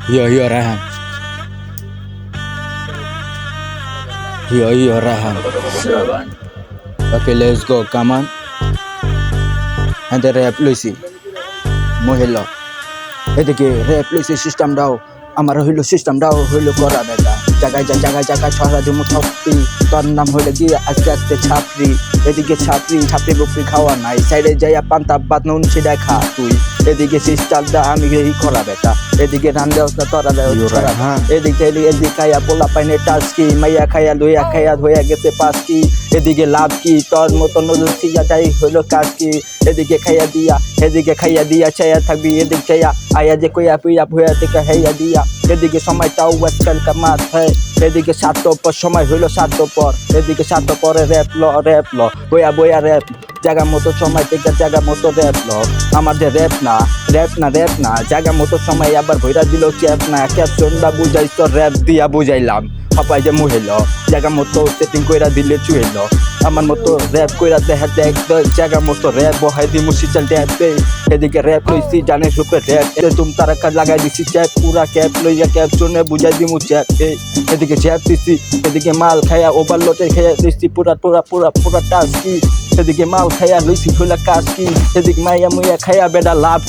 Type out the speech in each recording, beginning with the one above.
Yo, Rehan. Yo, Rehan. Okay, let's go. Come on. And the rap Lucy. মহিলা এদিকে rape লইছে system দাও আমার হইলো সিস্টেম দাও হইলো করা বেটা জায়গায় জায়গায় ছড়া দিমু ছাপড়ি তোর নাম হইলে গিয়ে আস্তে আস্তে ছাপড়ি এদিকে ছাপড়ি বকরি খাওয়া নাই সাইডে যাইয়া পান্তা বাদ নুন ছিড়া খা তুই এদিকে সিস্টেম দা আমি এই করা বেটা এদিকে রান দেওয়া তোরা দেও এদিকে খাইয়া পোলা পাইনে টাস্কি মাইয়া খাইয়া লইয়া খাইয়া হইয়া গেছে পাঁচকি এদিকে লাভ কি তোর মতো নজর সিয়া যাই হইলো কাজ কি এদিকে খাইয়া দিয়া চাইয়া থাকবি এদিক চাইয়া আয়া যে কইয়া পিয়া ভুয়া থেকে হেয়া দিয়া এদিকে সময়টাও ওয়েস্টার্ন কামাত হয় এদিকে 7 পর সময় হইলো 7 পর এদিকে 7 পরে র্যাপ ল বয়া র্যাপ জায়গা মতো সময় থেকে জায়গা মতো র্যাপ ল আমাদের র্যাপ না জায়গা মতো সময় আবার ভইরা দিল চ্যাপ না ক্যাপশন দা বুঝাইছ র্যাপ দিয়া বুঝাইলাম সবাই যে মুহেল জায়গা মতো সেটিং কইরা দিলে চুয়েল আমার মতো র্যাপ কইরা দেখ জায়গা মতো র্যাপ বহাই দি মুসিচাল ট্যাপ এদিকে র্যাপ লইছি জানে সুপে র্যাপ তুম তারা কাজ লাগাই দিছি চ্যাপ পুরা ক্যাপ লইয়া ক্যাপ শুনে বুঝাই দিমু চ্যাপ এদিকে চ্যাপ দিছি এদিকে মাল খায়া ওভারলোডে খাইয়া দিছি পুরা টাস্কি এদিকে মাল খাইয়া লইছি হইলা কাজ কি এদিকে মাইয়া মুইয়া খাইয়া বেডা লাভ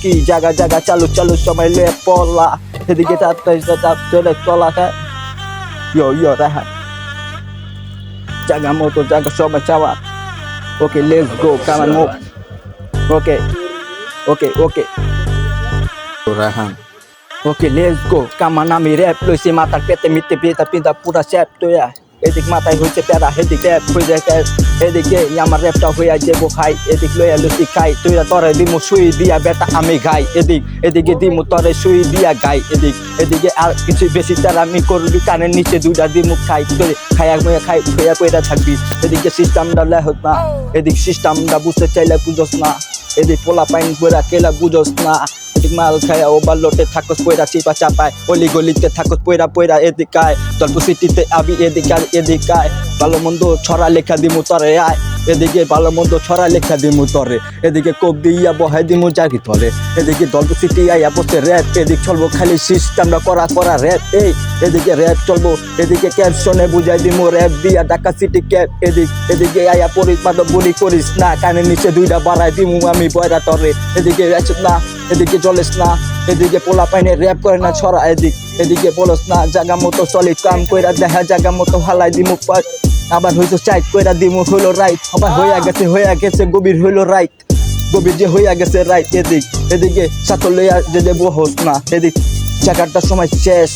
কি জায়গা চালু সময় লে পলা এদিকে তাপ চলে চলা খায় Yo, Rehan. Jaga motor, jaga sobat cawa. Okay, let's go. Come on, move. Okay. Rehan. Okay, let's go. Come on, আমি rap লইছি মাথার পেতে মিতে পিতা পুরা সেট তো এদিক মাথায় হইছে প্যারা এদিক র্যাপ হয়ে যায় এদিকে আমার র্যাপটা হইয়া যাবো খাই এদিক লইয়া লুচি খাই তুইরা তরে দিমু সুই দিয়া বেটা আমি গাই এদিকে দিমু তরে সুই দিয়া গাই এদিকে আর কিছু বেশি তার আমি করবি কানের নিচে দুইটা দিমু খাই খাইয়া কইরা থাকবি এদিকে সিস্টেমটা লেহত না এদিক সিস্টেমটা বুঝতে চাইলে বুঝোস না এদিক পোলা পাইন কইরা কেলা বুঝোস না এদিক মাল খায়া ওভারলোডে থাকস পয়রা চিপা চাপায় অলি গলিতে থাকস পয়রা এদিকায় তল্প সিটিতে আবি এদিকায় ভালো মন্দ ছড়া লেখা দিমু তরে আয় এদিকে ভালো মন্দ ছড়া লেখা দিমু তরে এদিকে কোপ দিয়া বহাই দিমু জাগি তরে এদিকে দল্প সিটি আইয়া বসে র্যাপ এদিক চলবো খালি সিস্টেমটা করা র্যাপ এদিকে র্যাপ চলবো এদিকে ক্যাপশনে বুঝাই দিমু র্যাপ দিয়া ঢাকা সিটি ক্যাপ এদিকে আইয়া পরিস মাদক বলি করিস না কানের নিচে দুইটা বাড়াই দিমু আমি বয়রা তরে এদিকে রেচত না এদিকে চলিস না এদিকে পোলা পাইনে র্যাপ করে না ছড়া এদিকে বলস না জায়গা মতো চলি কাম কইরা দেখা জায়গা মতো হালাই দিমু আবার হয়তো চাইট কইরা দিমু হইলো রাইট আবার হইয়া গেছে গভীর হইলো রাইট গভীর যে হইয়া গেছে রাইট এদিকে সাথে লইয়া যে বহস না এদিক জায়গাটার সময় শেষ